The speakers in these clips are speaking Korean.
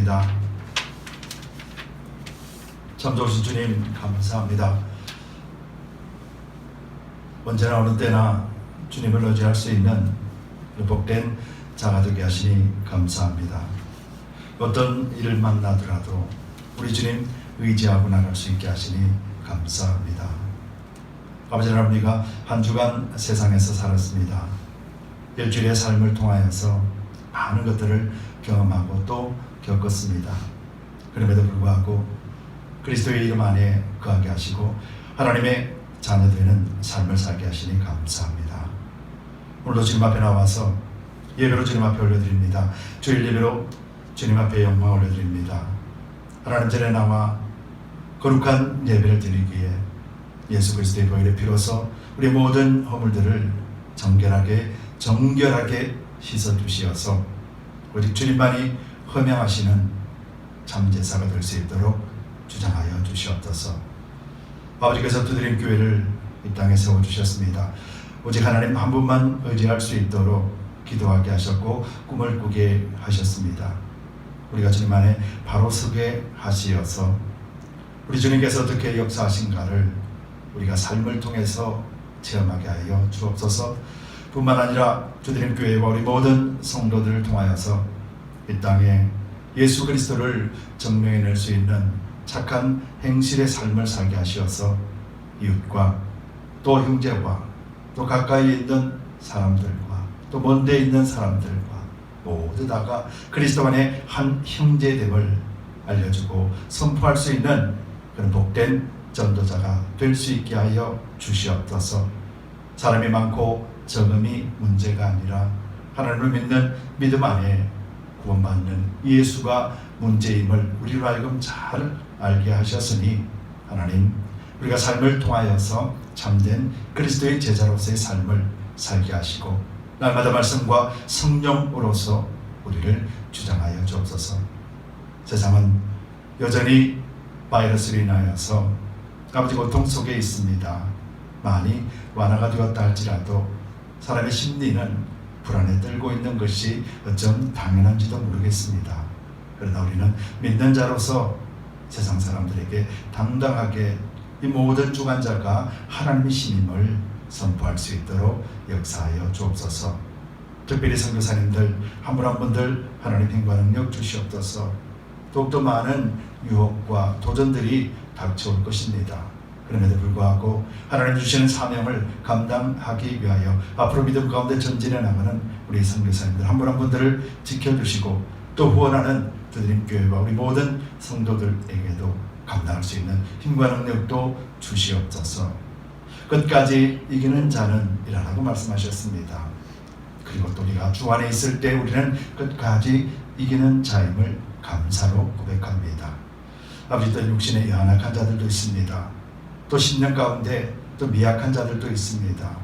기도하겠습니다. 참 좋으신 주님 감사합니다. 언제나 어느 때나 주님을 의지할 수 있는 복된 자가 되게 하시니 감사합니다. 어떤 일을 만나더라도 우리 주님 의지하고 나갈 수 있게 하시니 감사합니다. 아버지 하나님과 한 주간 세상에서 살았습니다. 일주일의 삶을 통하여서 많은 것들을 경험하고 또 겪었습니다. 그럼에도 불구하고 그리스도의 이름 안에 거하게 하시고 하나님의 자녀되는 삶을 살게 하시니 감사합니다. 오늘도 주님 앞에 나와서 예배로 주님 앞에 올려드립니다. 주일 예배로 주님 앞에 영광 올려드립니다. 하나님 전에 나와 거룩한 예배를 드리기에 예수 그리스도의 보혈의 피로서 우리 모든 허물들을 정결하게 씻어주시어서 오직 주님만이 허명하시는 참 제사가 될 수 있도록 주장하여 주시옵소서. 아버지께서 두드림 교회를 이 땅에 세워주셨습니다. 오직 하나님 한 분만 의지할 수 있도록 기도하게 하셨고 꿈을 꾸게 하셨습니다. 우리가 주님 안에 바로 서게 하시어서 우리 주님께서 어떻게 역사하신가를 우리가 삶을 통해서 체험하게 하여 주옵소서. 뿐만 아니라 두드림 교회와 우리 모든 성도들을 통하여서 이 땅에 예수 그리스도를 증명해낼 수 있는 착한 행실의 삶을 살게 하시어서 이웃과 또 형제와 또 가까이 있는 사람들과 또 먼데 있는 사람들과 모두 다가 그리스도 안에 한 형제됨을 알려주고 선포할 수 있는 그런 복된 전도자가 될 수 있게 하여 주시옵소서. 사람이 많고 적음이 문제가 아니라 하나님을 믿는 믿음 안에 구원받는 예수가 문제임을 우리로 하여금 잘 알게 하셨으니 하나님 우리가 삶을 통하여서 참된 그리스도의 제자로서의 삶을 살게 하시고 날마다 말씀과 성령으로서 우리를 주장하여 주옵소서. 세상은 여전히 바이러스로 인하여서 아버지 고통 속에 있습니다. 많이 완화가 되었다 할지라도 사람의 심리는 불안에 떨고 있는 것이 어쩜 당연한지도 모르겠습니다. 그러나 우리는 믿는 자로서 세상 사람들에게 당당하게 이 모든 주관자가 하나님이심을 선포할 수 있도록 역사하여 주옵소서. 특별히 선교사님들 한 분 한 분들 하나님 힘과 능력 주시옵소서. 더욱더 많은 유혹과 도전들이 닥쳐올 것입니다. 그럼에도 불구하고 하나님 주시는 사명을 감당하기 위하여 앞으로 믿음 가운데 전진해 나가는 우리 선교사님들 한 분 한 분들을 지켜주시고 또 후원하는 두드림 교회와 우리 모든 성도들에게도 감당할 수 있는 힘과 능력도 주시옵소서. 끝까지 이기는 자는 이라고 말씀하셨습니다. 그리고 또 우리가 주 안에 있을 때 우리는 끝까지 이기는 자임을 감사로 고백합니다. 아버지, 또 육신에 연약한 자들도 있습니다. 또 심령 가운데 또 미약한 자들도 있습니다.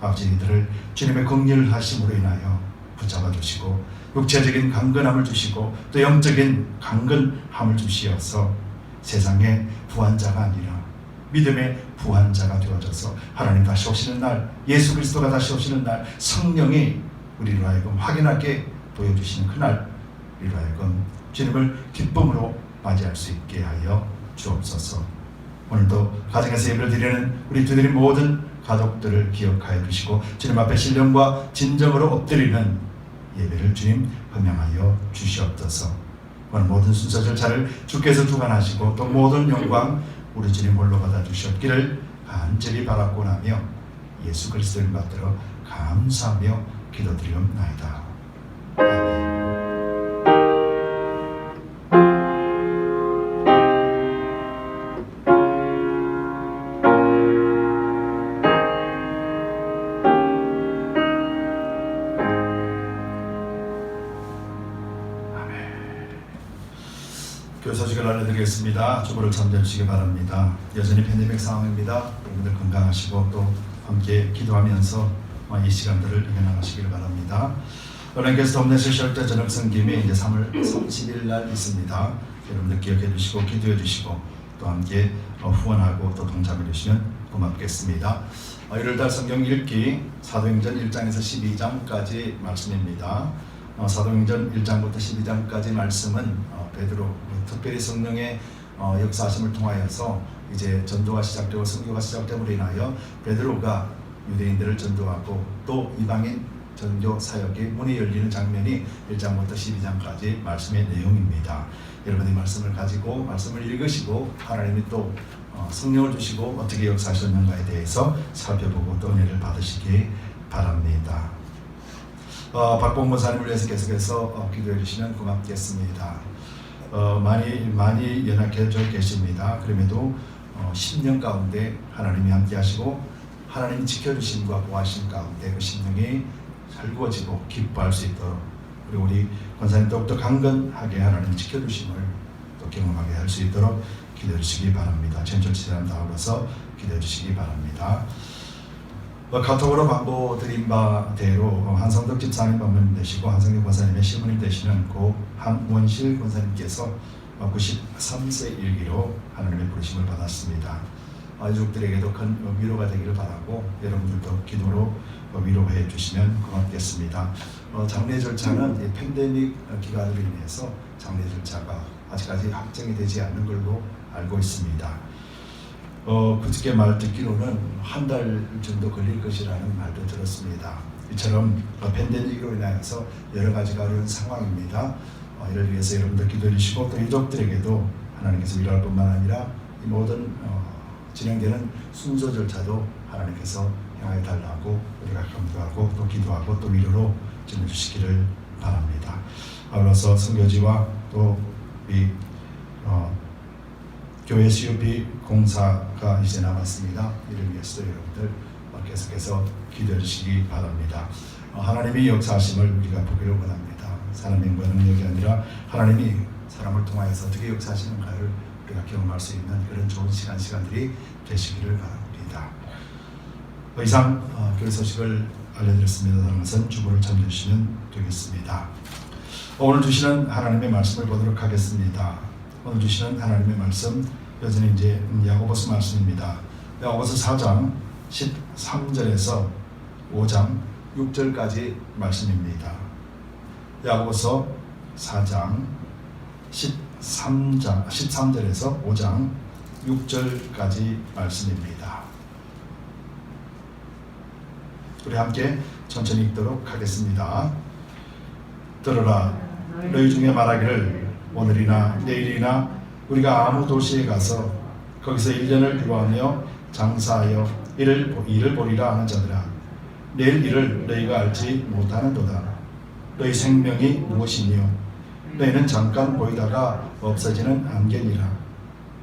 아버지, 이들을 주님의 긍휼하심으로 인하여 붙잡아 주시고 육체적인 강건함을 주시고 또 영적인 강건함을 주시어서 세상의 부한자가 아니라 믿음의 부한자가 되어져서 하나님 다시 오시는 날, 예수 그리스도가 다시 오시는 날 성령이 우리로 하여금 확인하게 보여주시는 그날 우리로 하여금 주님을 기쁨으로 맞이할 수 있게 하여 주옵소서. 오늘도 가정에서 예배를 드리는 우리 두드림 모든 가족들을 기억하여 주시고 주님 앞에 신령과 진정으로 엎드리는 예배를 주님 허명하여 주시옵소서. 오늘 모든 순서 절차를 주께서 주관하시고 또 모든 영광 우리 주님 홀로 받아 주셨기를 간절히 바라고 나며 예수 그리스도를 받들어 감사하며 기도드리옵나이다. 아멘. 교회 소식을 알려드리겠습니다. 주보를 참조해주시기 바랍니다. 여전히 팬데믹 상황입니다. 여러분들 건강하시고 또 함께 기도하면서 이 시간들을 이겨나가시길 바랍니다. 여러분께서 홈넷 셜터 저녁 섬김이 이제 3월 30일 날 있습니다. 여러분들 기억해 주시고 기도해 주시고 또 함께 후원하고 또 동참해 주시면 고맙겠습니다. 1월달 성경 읽기 사도행전 1장에서 12장까지 말씀입니다. 사도행전 1장부터 12장까지 말씀은 베드로, 특별히 성령의 역사하심을 통하여서 이제 전도가 시작되고 선교가 시작됨으로 인하여 베드로가 유대인들을 전도하고 또 이방인 전도 사역의 문이 열리는 장면이 1장부터 12장까지 말씀의 내용입니다. 여러분이 말씀을 가지고 말씀을 읽으시고 하나님이 또 성령을 주시고 어떻게 역사하셨는가에 대해서 살펴보고 또 은혜를 받으시기 바랍니다. 박봉 목사님을 위해서 계속해서 기도해 주시면 고맙겠습니다. 많이 연약해져 계십니다. 그럼에도 10년 가운데 하나님이 함께 하시고 하나님이 지켜주심과 보호하심 가운데 그 심령이 살구어지고 기뻐할 수 있도록, 그리고 우리 권사님 더욱더 강건하게 하나님 지켜주심을 또 경험하게 할 수 있도록 기도해 주시기 바랍니다. 전철치사람 다음으로서 기도해 주시기 바랍니다. 카톡으로 광고 드린 바대로 한성덕 집사님 방문 되시고 한성경 권사님의 시부님 되시는 고 한원실 권사님께서 93세 일기로 하나님의 부르심을 받았습니다. 유족들에게도 큰 위로가 되기를 바라고 여러분들도 기도로 위로해 주시면 고맙겠습니다. 장례 절차는 팬데믹 기간으로 인해서 장례 절차가 아직까지 확정이 되지 않는 걸로 알고 있습니다. 그저께 말 듣기로는 한 달 정도 걸릴 것이라는 말도 들었습니다. 이처럼 팬데믹으로 인하여서 여러 가지가 어려운 상황입니다. 이를 위해서 여러분들 기도해 주시고 또 유족들에게도 하나님께서 위로할 뿐만 아니라 이 모든 진행되는 순서 절차도 하나님께서 행하여 달라고 우리가 감도하고 또 기도하고 또 위로로 전해주시기를 바랍니다. 아울러서 선교지와 또 이 교회 CUP 공사가 이제 남았습니다. 이를 위해서도 여러분들 계속해서 기도해 주시기 바랍니다. 하나님이 역사하심을 우리가 보기를 원합니다. 사람의 능력이 아니라 하나님이 사람을 통하여서 어떻게 역사하시는가를 우리가 경험할 수 있는 그런 좋은 시간들이 되시기를 바랍니다. 이상 교회 소식을 알려드렸습니다. 다른 것은 주보를 참조해주시면 되겠습니다. 오늘 주시는 하나님의 말씀을 보도록 하겠습니다. 오늘 주시는 하나님의 말씀 여전히 이제 야고보서 말씀입니다. 야고보서 4장 13절에서 5장 6절까지 말씀입니다. 야고보서 4장 13절에서 5장 6절까지 말씀입니다. 우리 함께 천천히 읽도록 하겠습니다. 들으라, 너희 중에 말하기를 오늘이나 내일이나 우리가 아무 도시에 가서 거기서 1년을 유하며 장사하여 일을 보리라 하는 자들아, 내일 일을 너희가 알지 못하는도다. 너희 생명이 무엇이며 너희는 잠깐 보이다가 없어지는 안개니라.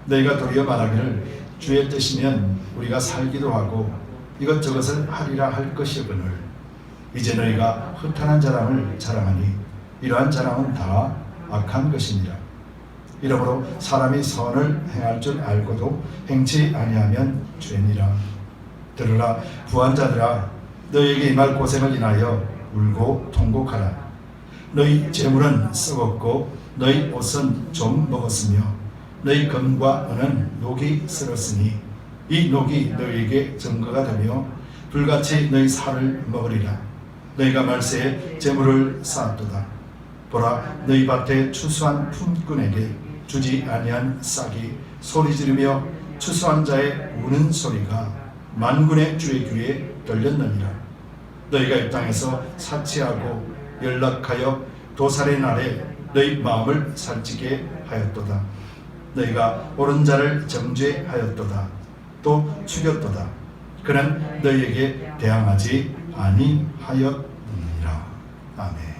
너희가 도리어 말하기를 주의 뜻이면 우리가 살기도 하고 이것저것을 하리라 할 것이거늘 이제 너희가 허탄한 자랑을 자랑하니 이러한 자랑은 다 악한 것이니라. 이러므로 사람이 선을 행할 줄 알고도 행치 아니하면 죄니라. 들으라, 부한 자들아, 너희에게 임할 고생을 인하여 울고 통곡하라. 너희 재물은 썩었고 너희 옷은 좀 먹었으며 너희 금과 은은 녹이 쓸었으니 이 녹이 너희에게 증거가 되며 불같이 너희 살을 먹으리라. 너희가 말세에 재물을 쌓았도다. 보라, 너희 밭에 추수한 품꾼에게 주지 아니한 싹이 소리 지르며 추수한 자의 우는 소리가 만군의 주의 귀에 들렸느니라. 너희가 이 땅에서 사치하고 연락하여 도살의 날에 너희 마음을 살찌게 하였도다. 너희가 옳은 자를 정죄하였도다. 또 죽였도다. 그는 너희에게 대항하지 아니하였느니라. 아멘.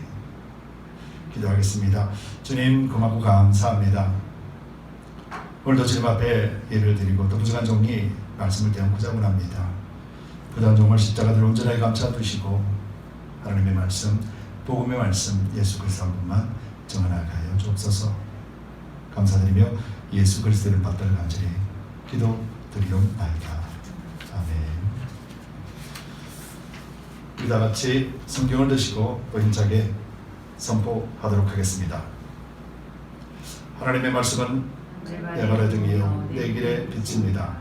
기도하겠습니다. 주님 고맙고 감사합니다. 오늘도 주님 앞에 예를 드리고 또 부족한 종이 말씀을 대하고자 원합니다. 부족한 종을 십자가대로 온전하게 감싸주시고 하나님의 말씀, 복음의 말씀, 예수 그리스도 한 분만 정언하게 하여 주옵소서. 감사드리며 예수 그리스도를 받들어 간절히 기도드리옵나이다. 아멘. 우리 다 같이 성경을 드시고 또 힘차게 선포하도록 하겠습니다. 하나님의 말씀은 내 발의 등이요 내 길의 빛입니다.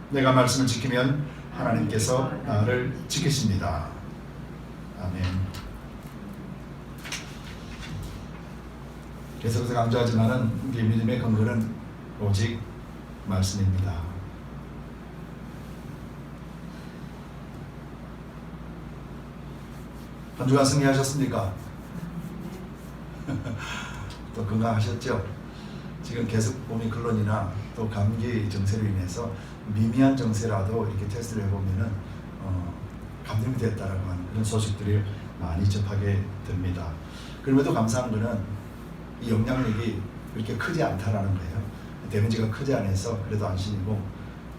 내가 말씀을 지키면 하나님께서 나를 지키십니다. 아멘. 계속해서 강조하지만은 우리 믿음의 근거는 오직 말씀입니다. 한 주간 승리하셨습니까? 또 건강하셨죠? 지금 계속 오미크론이나 또 감기 증세로 인해서 미미한 증세라도 이렇게 테스트를 해보면은 감염이 됐다라고 하는 그런 소식들이 많이 접하게 됩니다. 그럼에도 감사한 것은 이 영향력이 그렇게 크지 않다라는 거예요. 데미지가 크지 않아서 그래도 안심이고,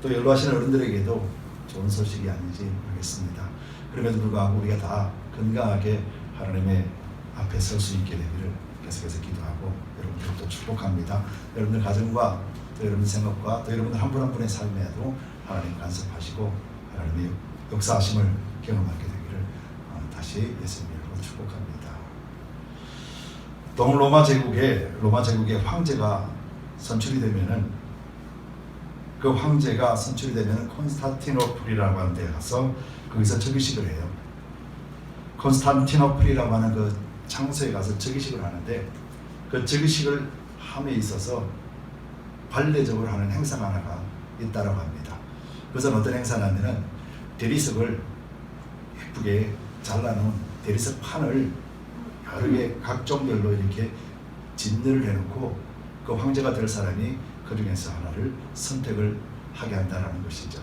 또 연로하신 어른들에게도 좋은 소식이 아닌지 모르겠습니다. 그럼에도 불구하고 우리가 다 건강하게 하나님의 앞에 설 수 있게 되기를 계속해서 기도하고 여러분들도 축복합니다. 여러분들 가정과 또 여러분 생각과 또 여러분들 한 분 한 분의 삶에도 하나님 간섭하시고 하나님의 역사하심을 경험하게 되기를 다시 예수님의 이름으로 축복합니다. 동로마 제국의 황제가 선출이 되면은, 그 황제가 선출이 되면은 콘스탄티노플이라고 하는 데 가서 거기서 즉위식을 해요. 콘스탄티노플이라고 하는 그 장소에 가서 즉위식을 하는데, 그 즉위식을 함에 있어서 관례적으로 하는 행사가 하나가 있다라고 합니다. 그것은 어떤 행사냐면은 대리석을 예쁘게 잘라놓은 대리석 판을 여러 개 각종별로 이렇게 진열을 해놓고 그 황제가 될 사람이 그 중에서 하나를 선택을 하게 한다는 것이죠.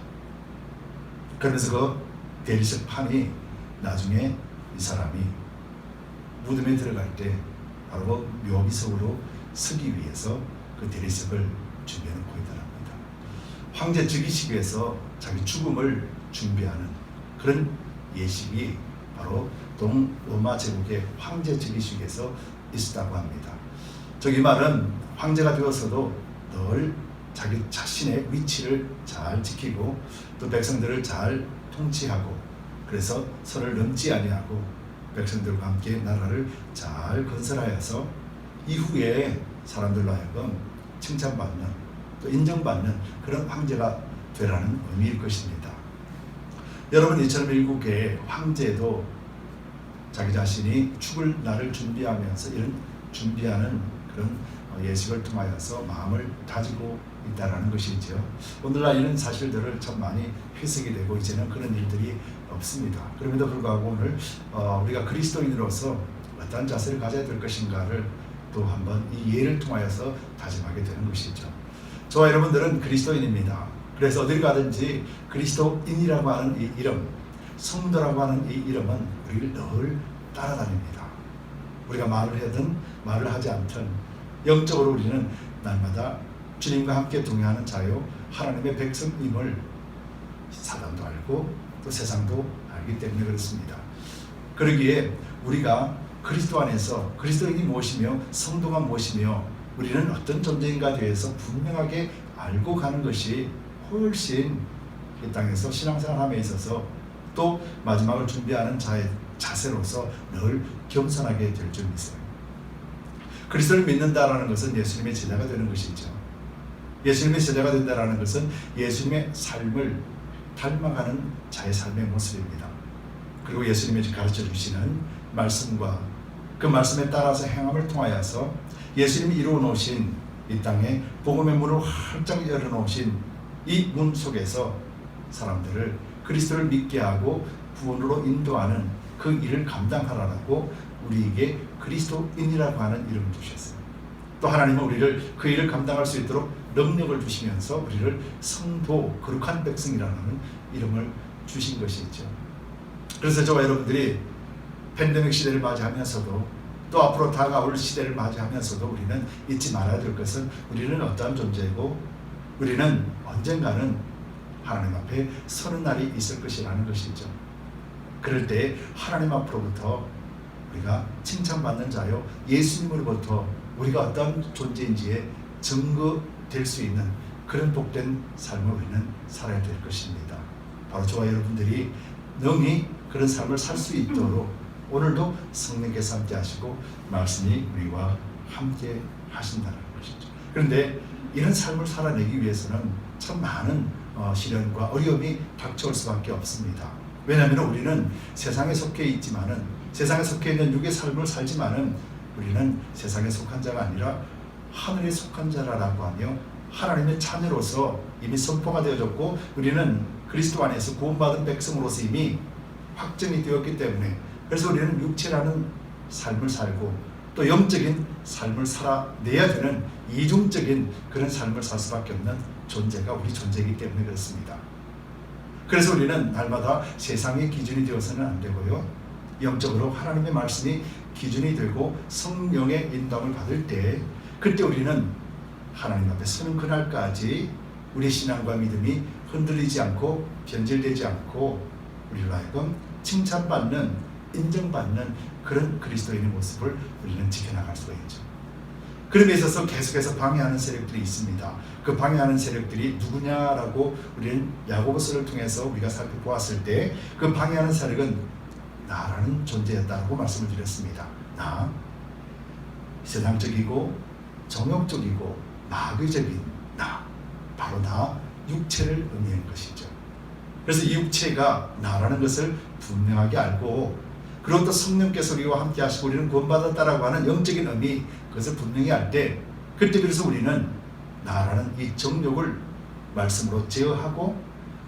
그러면서 그 대리석 판이 나중에 이 사람이 무덤에 들어갈 때 바로 묘비석으로 서기 위해서 그 대리석을 준비해놓고 있다랍니다. 황제 즉위식에서 자기 죽음을 준비하는 그런 예식이 바로 동로마 제국의 황제 즉위식에서 있었다고 합니다. 이 말은 황제가 되어서도 늘 자기 자신의 위치를 잘 지키고 또 백성들을 잘 통치하고, 그래서 선을 넘지 아니하고 백성들과 함께 나라를 잘 건설하여서 이후에 사람들로 하여금 칭찬받는 또 인정받는 그런 황제가 되라는 의미일 것입니다. 여러분, 이처럼 일국의 황제도 자기 자신이 죽을 날을 준비하면서 이런 준비하는 그런 예식을 통하여서 마음을 다지고 있다라는 것이죠. 오늘날 이런 사실들을 참 많이 회색이 되고 이제는 그런 일들이 없습니다. 그럼에도 불구하고 오늘 우리가 그리스도인으로서 어떤 자세를 가져야 될 것인가를 또 한번 이 예를 통하여서 다짐하게 되는 것이죠. 저와 여러분들은 그리스도인입니다. 그래서 어딜 가든지 그리스도인이라고 하는 이 이름, 성도라고 하는 이 이름은 우리를 늘 따라다닙니다. 우리가 말을 하든 말을 하지 않든 영적으로 우리는 날마다 주님과 함께 동행하는 자요 하나님의 백성임을 사람도 알고 또 세상도 알기 때문에 그렇습니다. 그러기에 우리가 그리스도 안에서 그리스도인이 무엇이며 성도가 무엇이며 우리는 어떤 존재인가에 대해서 분명하게 알고 가는 것이 훨씬 이 땅에서 신앙생활함에 있어서 또 마지막을 준비하는 자의 자세로서 늘 겸손하게 될 줄 믿어요. 그리스도를 믿는다라는 것은 예수님의 제자가 되는 것이죠. 예수님의 제자가 된다라는 것은 예수님의 삶을 닮아가는 자의 삶의 모습입니다. 그리고 예수님이 가르쳐 주시는 말씀과 그 말씀에 따라서 행함을 통하여서 예수님이 이루어 놓으신 이 땅에 복음의 문을 활짝 열어 놓으신 이 문 속에서 사람들을 그리스도를 믿게 하고 구원으로 인도하는 그 일을 감당하라고 우리에게 그리스도인이라고 하는 이름을 주셨어요. 또 하나님은 우리를 그 일을 감당할 수 있도록 능력을 주시면서 우리를 성도, 거룩한 백성이라는 이름을 주신 것이죠. 그래서 저와 여러분들이 팬데믹 시대를 맞이하면서도 또 앞으로 다가올 시대를 맞이하면서도 우리는 잊지 말아야 될 것은 우리는 어떠한 존재이고 우리는 언젠가는 하나님 앞에 서는 날이 있을 것이라는 것이죠. 그럴 때 하나님 앞으로부터 우리가 칭찬받는 자요 예수님으로부터 우리가 어떤 존재인지에 증거될 수 있는 그런 복된 삶을 우리는 살아야 될 것입니다. 바로 저와 여러분들이 능히 그런 삶을 살 수 있도록 오늘도 성령께서 함께 하시고 말씀이 우리와 함께 하신다는 것이죠. 그런데 이런 삶을 살아내기 위해서는 참 많은 시련과 어려움이 닥쳐올 수밖에 없습니다. 왜냐하면 우리는 세상에 속해 있지만은 세상에 속해 있는 육의 삶을 살지만은 우리는 세상에 속한 자가 아니라 하늘에 속한 자라고 하며 하나님의 자녀로서 이미 선포가 되어졌고 우리는 그리스도 안에서 구원받은 백성으로서 이미 확정이 되었기 때문에 그래서 우리는 육체라는 삶을 살고 또 영적인 삶을 살아내야 되는 이중적인 그런 삶을 살 수밖에 없는 존재가 우리 존재이기 때문에 그렇습니다. 그래서 우리는 날마다 세상의 기준이 되어서는 안 되고요. 영적으로 하나님의 말씀이 기준이 되고 성령의 인도함을 받을 때 그때 우리는 하나님 앞에 서는 그날까지 우리 신앙과 믿음이 흔들리지 않고 변질되지 않고 우리로 하여금 칭찬받는 인정받는 그런 그리스도인의 모습을 우리는 지켜나갈 수가 있죠. 그런 데 있어서 계속해서 방해하는 세력들이 있습니다. 그 방해하는 세력들이 누구냐라고 우리는 야고보서를 통해서 우리가 살펴보았을 때 그 방해하는 세력은 나라는 존재였다고 말씀을 드렸습니다. 나, 세상적이고 정욕적이고 마귀적인 나, 바로 나, 육체를 의미하는 것이죠. 그래서 이 육체가 나라는 것을 분명하게 알고 그리고 또 성령께서 우리와 함께 하시고 우리는 구원받았다라고 하는 영적인 의미 그것을 분명히 할 때 그때 그래서 우리는 나라는 이 정욕을 말씀으로 제어하고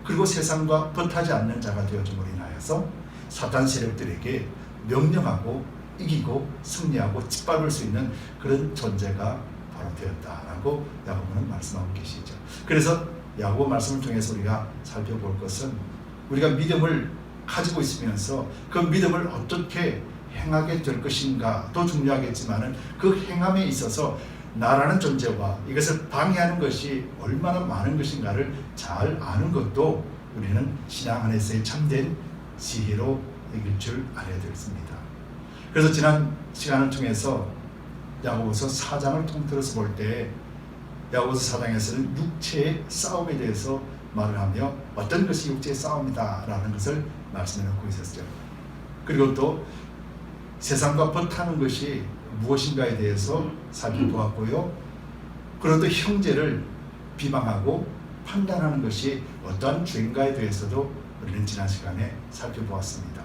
그리고 세상과 벗하지 않는 자가 되어줌으로 인하여서 사탄 세력들에게 명령하고 이기고 승리하고 짓밟을 수 있는 그런 존재가 바로 되었다라고 야고보는 말씀하고 계시죠. 그래서 야고보 말씀을 통해서 우리가 살펴볼 것은 우리가 믿음을 가지고 있으면서 그 믿음을 어떻게 행하게 될 것인가도 중요하겠지만 그 행함에 있어서 나라는 존재와 이것을 방해하는 것이 얼마나 많은 것인가를 잘 아는 것도 우리는 신앙 안에서의 참된 지혜로 이길 줄 알아야 되겠습니다. 그래서 지난 시간을 통해서 야고보서 4장을 통틀어서 볼 때 야고보서 4장에서는 육체의 싸움에 대해서 말을 하며 어떤 것이 육체의 싸움이다 라는 것을 말씀해 놓고 있었죠. 그리고 또 세상과 벗하는 것이 무엇인가에 대해서 살펴보았고요. 그리고 또 형제를 비방하고 판단하는 것이 어떠한 죄인가에 대해서도 우리는 지난 시간에 살펴보았습니다.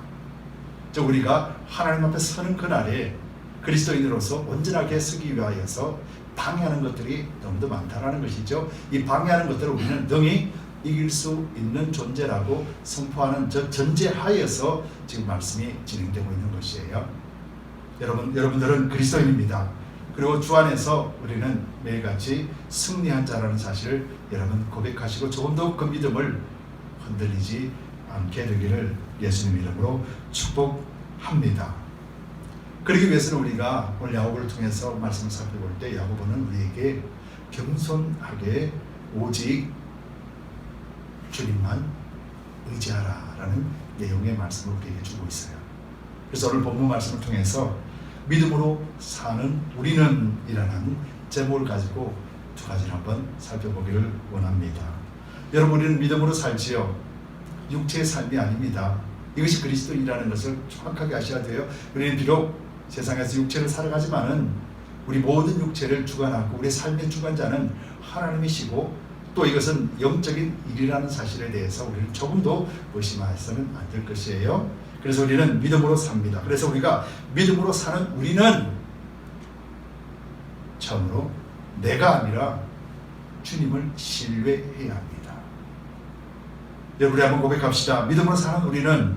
즉 우리가 하나님 앞에 서는 그날에 그리스도인으로서 온전하게 서기 위하여서 방해하는 것들이 너무도 많다라는 것이죠. 이 방해하는 것들을 우리는 능히 이길 수 있는 존재라고 선포하는 저 전제하에서 지금 말씀이 진행되고 있는 것이에요. 여러분들은 그리스도인입니다. 그리고 주 안에서 우리는 매일같이 승리한 자라는 사실을 여러분 고백하시고 조금도 그 믿음을 흔들리지 않게 되기를 예수님 이름으로 축복합니다. 그러기 위해서는 우리가 오늘 야고보를 통해서 말씀을 살펴볼 때 야고보는 우리에게 겸손하게 오직 주님만 의지하라라는 내용의 말씀을 우리에게 주고 있어요. 그래서 오늘 본문 말씀을 통해서 믿음으로 사는 우리는 이라는 제목을 가지고 두 가지를 한번 살펴보기를 원합니다. 여러분 우리는 믿음으로 살지요. 육체의 삶이 아닙니다. 이것이 그리스도인이라는 것을 정확하게 아셔야 돼요. 우리는 비록 세상에서 육체를 살아가지만은 우리 모든 육체를 주관하고 우리의 삶의 주관자는 하나님이시고 또 이것은 영적인 일이라는 사실에 대해서 우리는 조금도 의심해서는 안 될 것이에요. 그래서 우리는 믿음으로 삽니다. 그래서 우리가 믿음으로 사는 우리는 처음으로 내가 아니라 주님을 신뢰해야 합니다. 여러분 우리 한번 고백합시다. 믿음으로 사는 우리는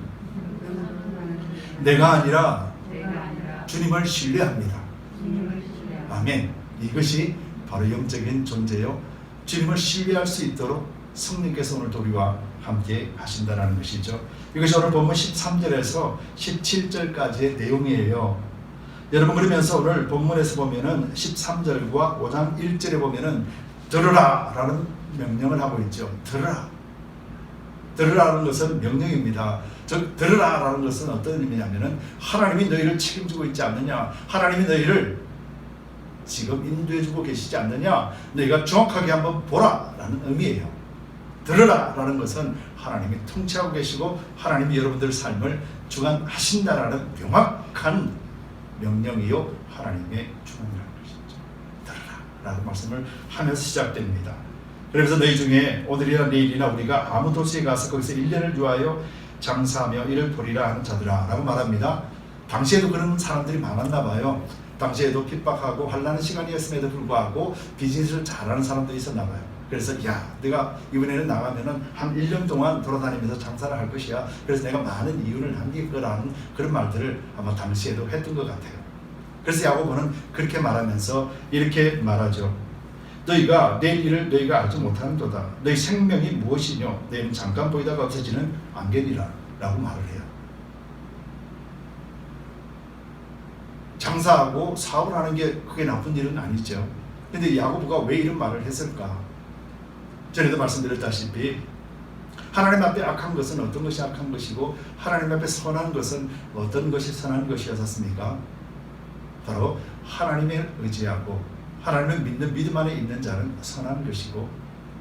내가 아니라 주님을 신뢰합니다. 아멘. 이것이 바로 영적인 존재요. 주님을 신뢰할 수 있도록 성령께서 오늘도 우리와 함께 하신다는 것이죠. 이것이 오늘 본문 13절에서 17절까지의 내용이에요. 여러분 그러면서 오늘 본문에서 보면은 13절과 5장 1절에 보면은 들으라 라는 명령을 하고 있죠. 들으라. 들으라는 것은 명령입니다. 즉 들으라 라는 것은 어떤 의미냐면은 하나님이 너희를 책임지고 있지 않느냐, 하나님이 너희를 지금 인도해주고 계시지 않느냐, 너희가 정확하게 한번 보라 라는 의미예요. 들으라 라는 것은 하나님이 통치하고 계시고 하나님이 여러분들의 삶을 주관하신다라는 명확한 명령이요 하나님의 주관이라는 것이죠. 들으라 라는 말씀을 하면서 시작됩니다. 그래서 너희 중에 오늘이나 내일이나 우리가 아무 도시에 가서 거기서 1년을 유하여 장사하며 이를 보리라 하는 자들아 라고 말합니다. 당시에도 그런 사람들이 많았나 봐요. 당시에도 핍박하고 환난의 시간이었음에도 불구하고 비즈니스를 잘하는 사람도 있었나 봐요. 그래서 야, 내가 이번에는 나가면은 한 1년 동안 돌아다니면서 장사를 할 것이야. 그래서 내가 많은 이윤을 남길 거라는 그런 말들을 아마 당시에도 했던 것 같아요. 그래서 야고보는 그렇게 말하면서 이렇게 말하죠. 너희가 내일 일을 너희가 알지 못하는도다. 너희 생명이 무엇이뇨? 너희는 잠깐 보이다가 없어지는 안개니라 라고 말을 해요. 장사하고 사업을 하는 게 그게 나쁜 일은 아니죠. 근데 야고보가 왜 이런 말을 했을까? 전에도 말씀드렸다시피 하나님 앞에 악한 것은 어떤 것이 악한 것이고 하나님 앞에 선한 것은 어떤 것이 선한 것이었습니까? 바로 하나님을 의지하고 하나님을 믿는 믿음 안에 있는 자는 선한 것이고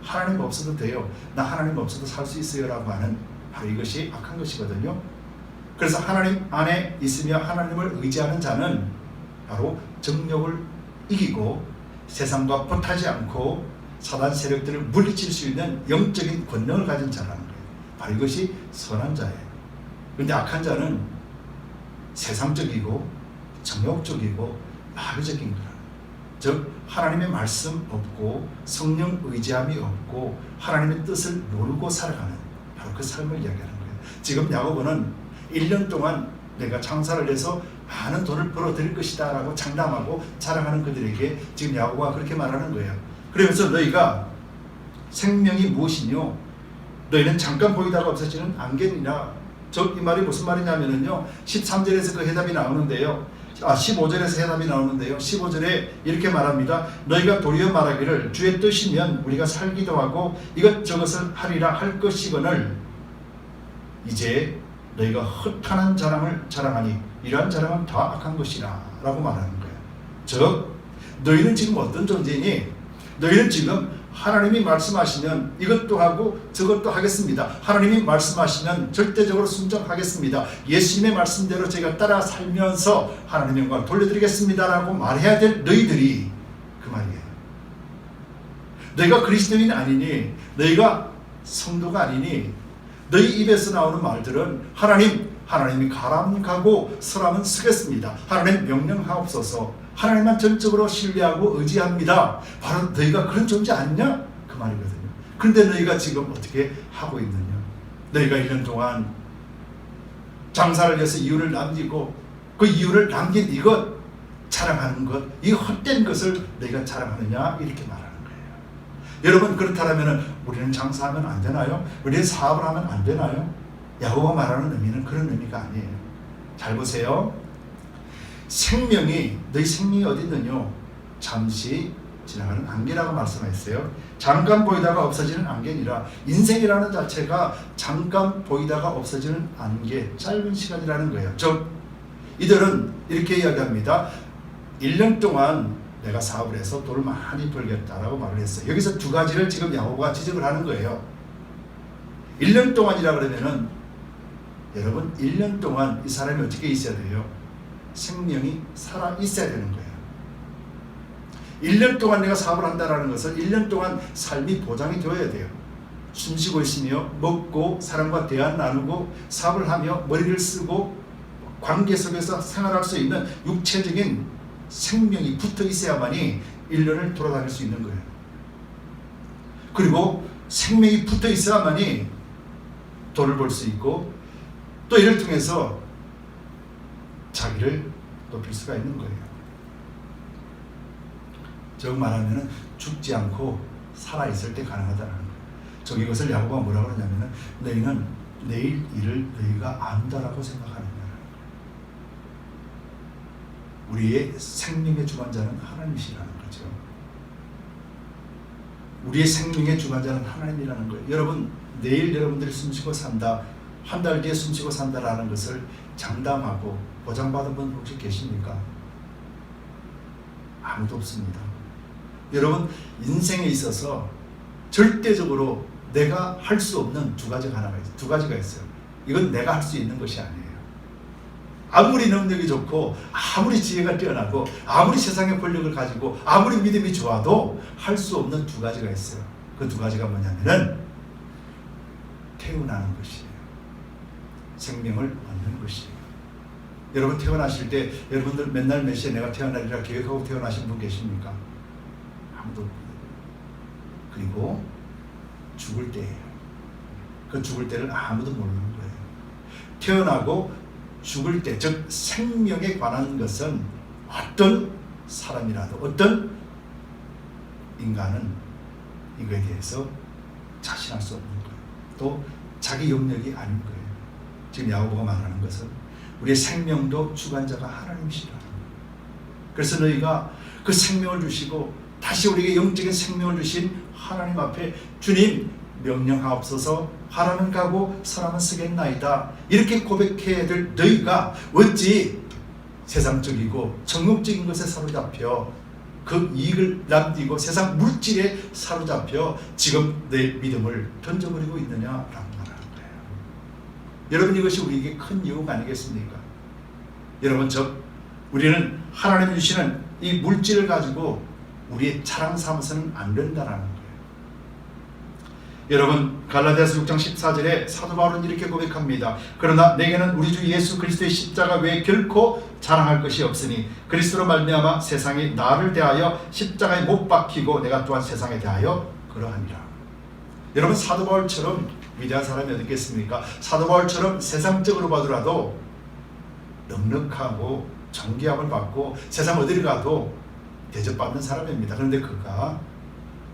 하나님 없어도 돼요. 나 하나님 없어도 살 수 있어요 라고 하는 바로 이것이 악한 것이거든요. 그래서 하나님 안에 있으며 하나님을 의지하는 자는 바로 정욕을 이기고 세상과 벗하지 않고 사단 세력들을 물리칠 수 있는 영적인 권능을 가진 자라는 거예요. 바로 이것이 선한 자예요. 그런데 악한 자는 세상적이고 정욕적이고 마귀적인 거라. 즉 하나님의 말씀 없고 성령 의지함이 없고 하나님의 뜻을 모르고 살아가는 바로 그 삶을 이야기하는 거예요. 지금 야고보는 1년 동안 내가 장사를 해서 많은 돈을 벌어들일 것이다 라고 장담하고 자랑하는 그들에게 지금 야고보가 그렇게 말하는 거예요. 그러면서 너희가 생명이 무엇이뇨? 너희는 잠깐 보이다가 없어지는 안개니라. 이 말이 무슨 말이냐면요 13절에서 그 해답이 나오는데요 15절에서 해답이 나오는데요 15절에 이렇게 말합니다. 너희가 도리어 말하기를 주의 뜻이면 우리가 살기도 하고 이것저것을 하리라 할 것이거늘 이제 너희가 허탄한 자랑을 자랑하니 이러한 자랑은 다 악한 것이라 라고 말하는 거예요. 즉 너희는 지금 어떤 존재니? 너희는 지금 하나님이 말씀하시면 이것도 하고 저것도 하겠습니다. 하나님이 말씀하시면 절대적으로 순종하겠습니다. 예수님의 말씀대로 제가 따라 살면서 하나님의 영광을 돌려드리겠습니다 라고 말해야 될 너희들이 그 말이에요. 너희가 그리스도인 아니니? 너희가 성도가 아니니? 너희 입에서 나오는 말들은 하나님이 가라면 가고 서라면 서겠습니다. 하나님 명령하옵소서. 하나님만 전적으로 신뢰하고 의지합니다. 바로 너희가 그런 존재 아니냐? 그 말이거든요. 그런데 너희가 지금 어떻게 하고 있느냐? 너희가 1년 동안 장사를 해서 이윤을 남기고 그 이윤을 남긴 이것 자랑하는 것, 이 헛된 것을 너희가 자랑하느냐? 이렇게 말하는 거예요. 여러분 그렇다면 우리는 장사하면 안 되나요? 우리는 사업을 하면 안 되나요? 야고보가 말하는 의미는 그런 의미가 아니에요. 잘 보세요. 너희 생명이 어디 있느뇨? 잠시 지나가는 안개라고 말씀했어요. 잠깐 보이다가 없어지는 안개니라. 인생이라는 자체가 잠깐 보이다가 없어지는 안개, 짧은 시간이라는 거예요. 즉 이들은 이렇게 이야기합니다. 1년 동안 내가 사업을 해서 돈을 많이 벌겠다라고 말을 했어요. 여기서 두 가지를 지금 야고보가 지적을 하는 거예요. 1년 동안이라 그러면은 여러분 1년 동안 이 사람이 어떻게 있어야 돼요? 생명이 살아 있어야 되는 거예요. 1년 동안 내가 사업을 한다는 것은 1년 동안 삶이 보장이 되어야 돼요. 숨쉬고 있으며 먹고 사람과 대화 나누고 사업을 하며 머리를 쓰고 관계 속에서 생활할 수 있는 육체적인 생명이 붙어 있어야만이 1년을 돌아다닐 수 있는 거예요. 그리고 생명이 붙어 있어야만이 돈을 벌 수 있고 또 이를 통해서 자기를 높일 수가 있는 거예요. 즉 말하면 죽지 않고 살아있을 때 가능하다는 거예요. 즉 이것을 야고보가 뭐라고 그러냐면 너희는 내일 일을 너희가 안다라고 생각하는 거예요. 우리의 생명의 주관자는 하나님이시라는 거죠. 우리의 생명의 주관자는 하나님이라는 거예요. 여러분 내일 여러분들이 숨쉬고 산다, 한 달 뒤에 숨쉬고 산다라는 것을 장담하고 보장받은 분 혹시 계십니까? 아무도 없습니다. 여러분 인생에 있어서 절대적으로 내가 할 수 없는 두 가지가 있어요. 이건 내가 할 수 있는 것이 아니에요. 아무리 능력이 좋고 아무리 지혜가 뛰어나고 아무리 세상의 권력을 가지고 아무리 믿음이 좋아도 할 수 없는 두 가지가 있어요. 그 두 가지가 뭐냐면은 태어나는 것이에요. 생명을 얻는 것이에요. 여러분 태어나실 때 여러분들 맨날 몇 시에 내가 태어나리라 계획하고 태어나신 분 계십니까? 아무도 없고요. 그리고 죽을 때예요. 그 죽을 때를 아무도 모르는 거예요. 태어나고 죽을 때, 즉 생명에 관한 것은 어떤 사람이라도 어떤 인간은 이거에 대해서 자신할 수 없는 거예요. 또 자기 영역이 아닌 거예요. 지금 야고보가 말하는 것은 우리의 생명도 주관자가 하나님이시라. 그래서 너희가 그 생명을 주시고 다시 우리에게 영적인 생명을 주신 하나님 앞에 주님 명령하옵소서, 하라는 가고 사람은 쓰겠나이다, 이렇게 고백해야 될 너희가 어찌 세상적이고 정욕적인 것에 사로잡혀 그 이익을 남기고 세상 물질에 사로잡혀 지금 내 믿음을 던져버리고 있느냐라고 말하는 거예요. 여러분, 이것이 우리에게 큰 유혹 아니겠습니까? 여러분, 즉 우리는 하나님이 주시는 이 물질을 가지고 우리의 자랑 삼아서는 안 된다라는 거예요. 여러분, 갈라디아서 6장 14절에 사도 바울은 이렇게 고백합니다. 그러나 내게는 우리 주 예수 그리스도의 십자가 외에 결코 자랑할 것이 없으니 그리스도로 말미암아 세상이 나를 대하여 십자가에 못 박히고 내가 또한 세상에 대하여 그러하니라. 여러분, 사도 바울처럼 위대한 사람이 어디 있겠습니까? 사도 바울처럼 세상적으로 봐더라도 넉넉하고 존귀함을 받고 세상 어디를 가도 대접받는 사람입니다. 그런데 그가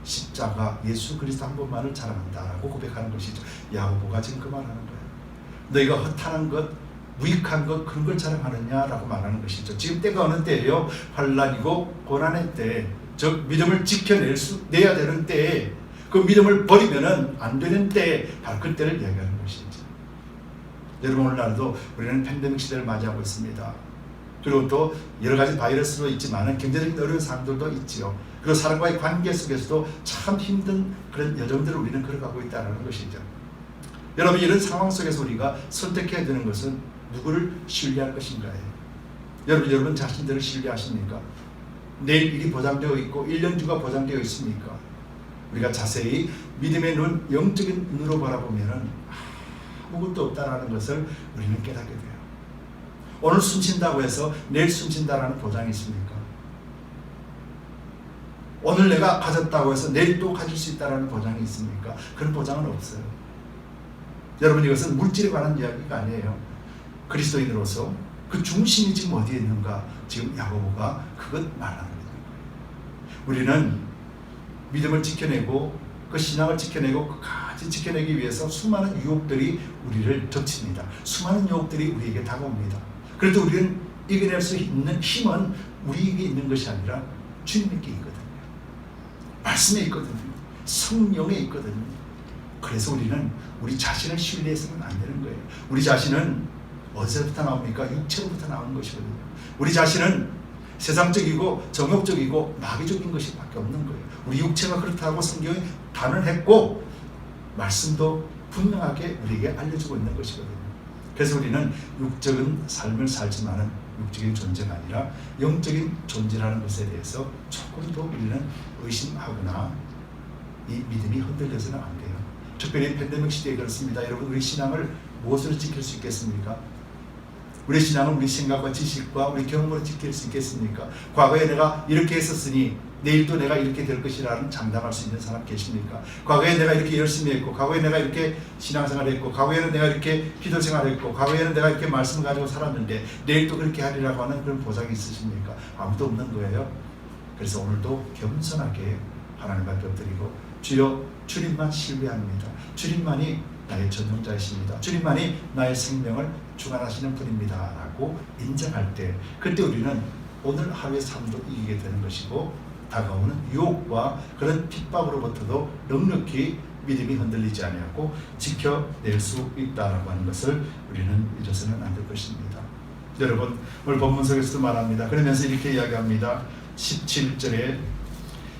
십자가 예수 그리스도 한 분만을 자랑한다라고 고백하는 것이죠. 야고보가 지금 그 말하는 거예요. 너희가 허탄한 것, 무익한 것, 그런 걸 자랑하느냐라고 말하는 것이죠. 지금 때가 어느 때예요? 환난이고 고난의 때, 즉 믿음을 지켜내야 되는 때에 그 믿음을 버리면은 안 되는 때에 바로 그때를 이야기하는 것이죠. 여러분, 오늘날도 우리는 팬데믹 시대를 맞이하고 있습니다. 그리고 또 여러 가지 바이러스도 있지만 경제적인 어려운 사람들도 있지요. 그리고 사람과의 관계 속에서도 참 힘든 그런 여정들을 우리는 걸어가고 있다는 것이죠. 여러분, 이런 상황 속에서 우리가 선택해야 되는 것은 누구를 신뢰할 것인가요? 여러분 자신들을 신뢰하십니까? 내일 일이 보장되어 있고 1년주가 보장되어 있습니까? 우리가 자세히 믿음의 눈, 영적인 눈으로 바라보면 아무것도 없다는 것을 우리는 깨닫게 돼요. 오늘 숨쉰다고 해서 내일 숨쉰다라는 보장이 있습니까? 오늘 내가 가졌다고 해서 내일 또 가질 수 있다는 보장이 있습니까? 그런 보장은 없어요. 여러분, 이것은 물질에 관한 이야기가 아니에요. 그리스도인으로서 그 중심이 지금 어디에 있는가? 지금 야고보가 그것 말하는 거예요. 우리는 믿음을 지켜내고 그 신앙을 지켜내고 끝까지 지켜내기 위해서 수많은 유혹들이 우리를 덮칩니다. 수많은 유혹들이 우리에게 다가옵니다. 그래도 우리는 이겨낼 수 있는 힘은 우리에게 있는 것이 아니라 주님께 있거든요. 말씀에 있거든요. 성령에 있거든요. 그래서 우리는 우리 자신을 신뢰해서는 안 되는 거예요. 우리 자신은 어디서부터 나옵니까? 육체로부터 나오는 것이거든요. 우리 자신은 세상적이고 정욕적이고 마귀적인 것이 밖에 없는 거예요. 우리 육체가 그렇다고 성경이 단언했고 말씀도 분명하게 우리에게 알려주고 있는 것이거든요. 그래서 우리는 육적인 삶을 살지만은 육적인 존재가 아니라 영적인 존재라는 것에 대해서 조금도 우리는 의심하거나 이 믿음이 흔들려서는 안 돼요. 특별히 팬데믹 시대에 그렇습니다. 여러분, 우리 신앙을 무엇으로 지킬 수 있겠습니까? 우리 신앙은 우리 생각과 지식과 우리 경험으로 지킬 수 있겠습니까? 과거에 내가 이렇게 했었으니 내일도 내가 이렇게 될 것이라는 장담할 수 있는 사람 계십니까? 과거에 내가 이렇게 열심히 했고, 과거에 내가 이렇게 신앙생활을 했고, 과거에는 내가 이렇게 기도생활을 했고, 과거에는 내가 이렇게 말씀을 가지고 살았는데 내일도 그렇게 하리라고 하는 그런 보장이 있으십니까? 아무도 없는 거예요. 그래서 오늘도 겸손하게 하나님 앞에 엎드리고 주여, 주님만 신뢰합니다. 주님만이 나의 전용자이십니다. 주님만이 나의 생명을 주관하시는 분입니다 라고 인정할 때, 그때 우리는 오늘 하루의 삶도 이기게 되는 것이고 다가오는 유혹과 그런 핍박으로부터도 넉넉히 믿음이 흔들리지 아니하고 지켜낼 수 있다라고 하는 것을 우리는 잊어서는 안 될 것입니다. 여러분, 오늘 본문 속에서도 말합니다. 그러면서 이렇게 이야기합니다. 17절에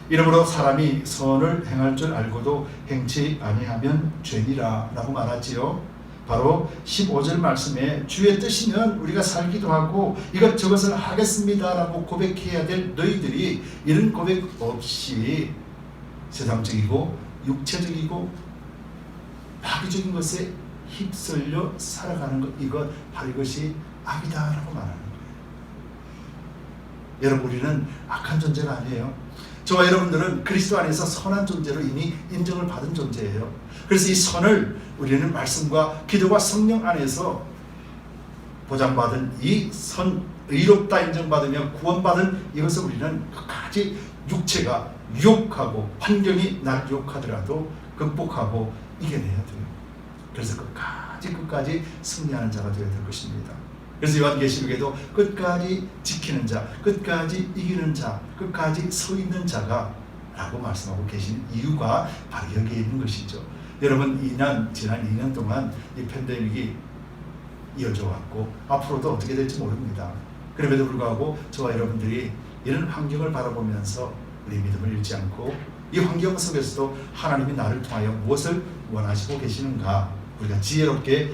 이러므로 사람이 선을 행할 줄 알고도 행치 아니하면 죄니라 라고 말하지요. 바로 15절 말씀에 주의 뜻이면 우리가 살기도 하고 이것저것을 하겠습니다 라고 고백해야 될 너희들이 이런 고백 없이 세상적이고 육체적이고 마귀적인 것에 휩쓸려 살아가는 것, 이것 바로 이것이 악이다라고 말하는 거예요. 여러분, 우리는 악한 존재가 아니에요. 저와 여러분들은 그리스도 안에서 선한 존재로 이미 인정을 받은 존재예요. 그래서 이 선을 우리는 말씀과 기도와 성령 안에서 보장받은 이 선, 의롭다 인정받으며 구원받은 이것을 우리는 끝까지 육체가 유혹하고 환경이 날 유혹하더라도 극복하고 이겨내야 돼요. 그래서 끝까지 승리하는 자가 되어야 될 것입니다. 그래서 요한계시록에도 끝까지 지키는 자, 끝까지 이기는 자, 끝까지 서 있는 자가 라고 말씀하고 계신 이유가 바로 여기에 있는 것이죠. 여러분, 지난 2년 동안 이 팬데믹이 이어져 왔고 앞으로도 어떻게 될지 모릅니다. 그럼에도 불구하고 저와 여러분들이 이런 환경을 바라보면서 우리 믿음을 잃지 않고 이 환경 속에서도 하나님이 나를 통하여 무엇을 원하시고 계시는가 우리가 지혜롭게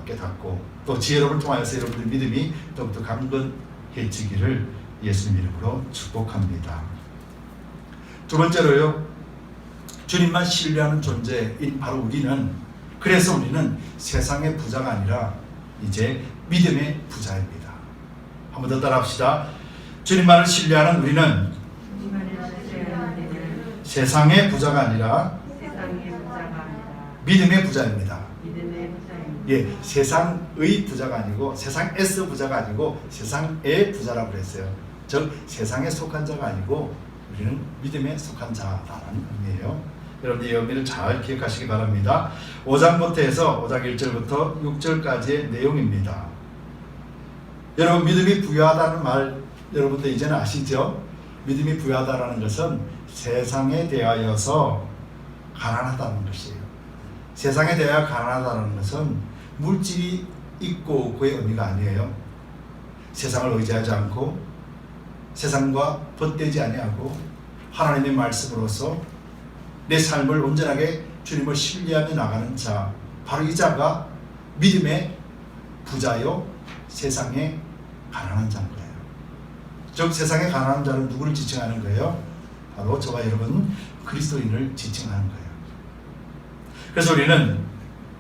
깨닫고 또 지혜롭을 통하여서 여러분들 믿음이 더욱더 강건해지기를 예수님 이름으로 축복합니다. 두 번째로요, 주님만 신뢰하는 존재인 바로 우리는, 그래서 우리는 세상의 부자가 아니라 이제 믿음의 부자입니다. 한 번 더 따라합시다. 주님만을 신뢰하는 우리는 세상의 부자가 아니라 믿음의 부자입니다. 예, 세상의 부자가 아니고 세상에서 부자가 아니고 세상의 부자라고 그랬어요. 즉 세상에 속한 자가 아니고 우리는 믿음에 속한 자라는 의미예요. 여러분 이 의미를 잘 기억하시기 바랍니다. 5장부터 해서 5장 1절부터 6절까지의 내용입니다. 여러분 믿음이 부유하다는 말 여러분들 이제는 아시죠? 믿음이 부유하다라는 것은 세상에 대하여서 가난하다는 것이에요. 세상에 대하여 가난하다는 것은 물질이 있고 없고의 의미가 아니에요. 세상을 의지하지 않고 세상과 벗되지 아니하고 하나님의 말씀으로서 내 삶을 온전하게 주님을 신뢰하며 나가는 자, 바로 이 자가 믿음의 부자요 세상에 가난한 자인 거예요. 즉 세상에 가난한 자는 누구를 지칭하는 거예요? 바로 저와 여러분 그리스도인을 지칭하는 거예요. 그래서 우리는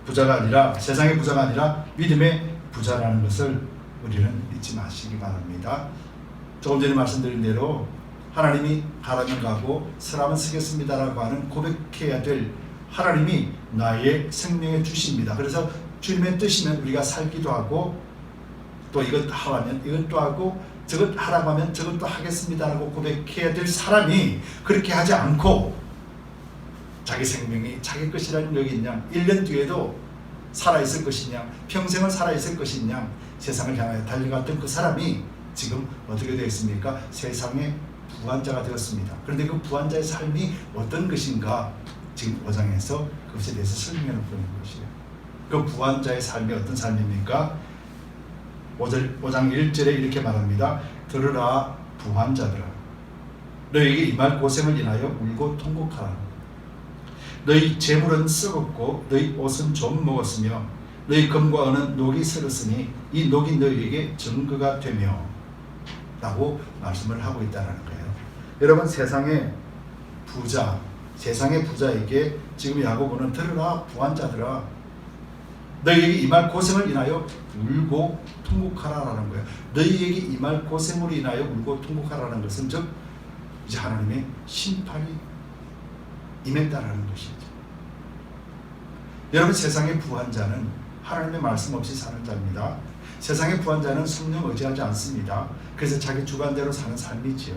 부자가 아니라 세상의 부자가 아니라 믿음의 부자라는 것을 우리는 잊지 마시기 바랍니다. 조금 전에 말씀드린 대로 하나님이 가라면 가고 서라면 서겠습니다라고 하는 고백해야 될 하나님이 나의 생명의 주십니다. 그래서 주님의 뜻이면 우리가 살기도 하고 또 이것 하라면 이것도 하고 저것 하라고 하면 저것도 하겠습니다라고 고백해야 될 사람이 그렇게 하지 않고 자기 생명이 자기 것이라는 여기 있냐, 1년 뒤에도 살아있을 것이냐, 평생을 살아있을 것이냐, 세상을 향하여 달려갔던 그 사람이 지금 어떻게 되어 있습니까? 세상의 부한자가 되었습니다. 그런데 그 부한자의 삶이 어떤 것인가 지금 5장에서 그것에 대해서 설명을 보는 것이에요. 그 부한자의 삶이 어떤 삶입니까? 5장 1절에 이렇게 말합니다. 들으라 부한자들아, 너희에게 임할 고생을 인하여 울고 통곡하라. 너희 재물은 썩었고 너희 옷은 좀 먹었으며 너희 금과 은은 녹이 슬었으니 이 녹이 너희에게 증거가 되며 라고 말씀을 하고 있다는 거예요. 여러분 세상의 부자, 세상의 부자에게 지금 야고보는 들으라 부한자들아, 너희에게 임할 고생을 인하여 울고 통곡하라라는 거예요. 너희에게 임할 고생으로 인하여 울고 통곡하라는 것은 즉 이제 하나님의 심판이 임했다라는 것이죠. 여러분 세상의 부한자는 하나님의 말씀 없이 사는 자입니다. 세상의 부한자는 성령 의지하지 않습니다. 그래서 자기 주관대로 사는 삶이지요.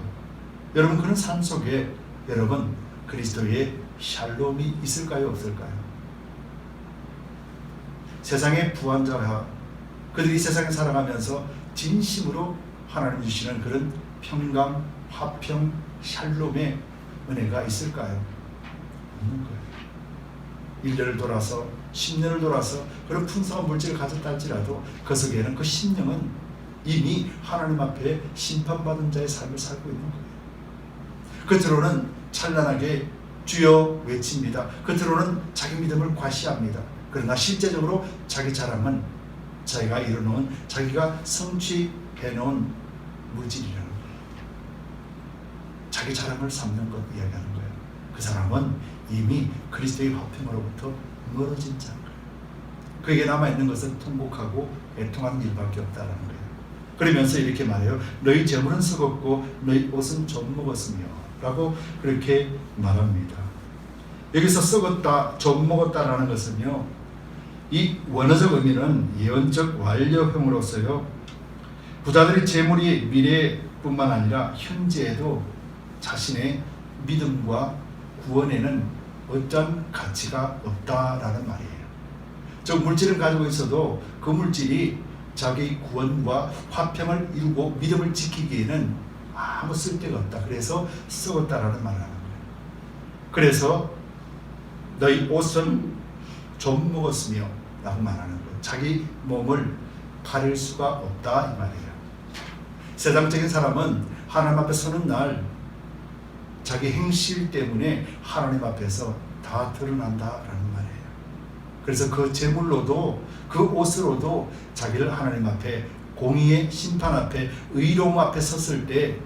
여러분 그런 삶 속에 여러분 그리스도의 샬롬이 있을까요, 없을까요? 세상의 부한자가 그들이 세상에 살아가면서 진심으로 하나님 주시는 그런 평강, 화평, 샬롬의 은혜가 있을까요? 없는 거예요. 1년을 돌아서 10년을 돌아서 그런 풍성한 물질을 가졌다 할지라도 그 속에는 그 심령은 이미 하나님 앞에 심판받은 자의 삶을 살고 있는 거예요. 겉으로는 찬란하게 주여 외칩니다. 겉으로는 자기 믿음을 과시합니다. 그러나 실제적으로 자기 자랑은 자기가 이뤄놓은, 자기가 성취해놓은 물질이라는 거예요. 자기 자랑을 삼는 것 이야기하는 거예요. 그 사람은 이미 그리스도의 화평으로부터 멀어진 자인 거예요. 그에게 남아있는 것은 통곡하고 애통하는 일밖에 없다라는 거예요. 그러면서 이렇게 말해요. 너희 재물은 썩었고 너희 옷은 좀 먹었으며 라고 그렇게 말합니다. 여기서 썩었다, 좀 먹었다라는 것은요, 이 원어적 의미는 예언적 완료형으로서요, 부자들의 재물이 미래뿐만 아니라 현재에도 자신의 믿음과 구원에는 어떤 가치가 없다라는 말이에요. 저 물질을 가지고 있어도 그 물질이 자기 구원과 화평을 이루고 믿음을 지키기에는 아무 쓸데가 없다. 그래서 썩었다라는 말을 하는 거예요. 그래서 너희 옷은 좀 먹었으며 라고 말하는 거예요. 자기 몸을 가릴 수가 없다 이 말이에요. 세상적인 사람은 하나님 앞에 서는 날 자기 행실 때문에 하나님 앞에서 다 드러난다라는 말이에요. 그래서 그 재물로도 그 옷으로도 자기를 하나님 앞에 공의의 심판 앞에 의로움 앞에 섰을 때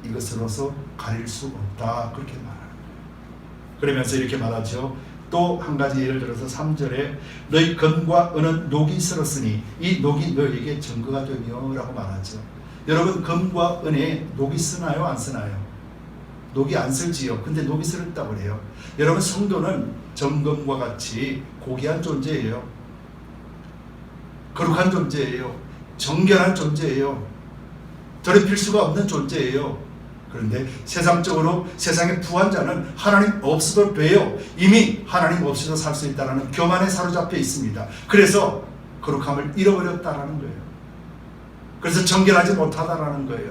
이것으로서 가릴 수 없다 그렇게 말하는 거예요. 그러면서 이렇게 말하죠. 또 한 가지 예를 들어서 3절에 너희 금과 은은 녹이 슬었으니 이 녹이 너희에게 증거가 되며 라고 말하죠. 여러분 금과 은에 녹이 쓰나요 안 쓰나요? 녹이 안 슬지요. 근데 녹이 슬었다고 그래요. 여러분 성도는 정금과 같이 고귀한 존재예요. 거룩한 존재예요. 정결한 존재예요. 더럽힐 수가 없는 존재예요. 그런데 세상적으로 세상의 부한 자는 하나님 없어도 돼요. 이미 하나님 없이도 살 수 있다는 교만에 사로잡혀 있습니다. 그래서 거룩함을 잃어버렸다라는 거예요. 그래서 정결하지 못하다라는 거예요.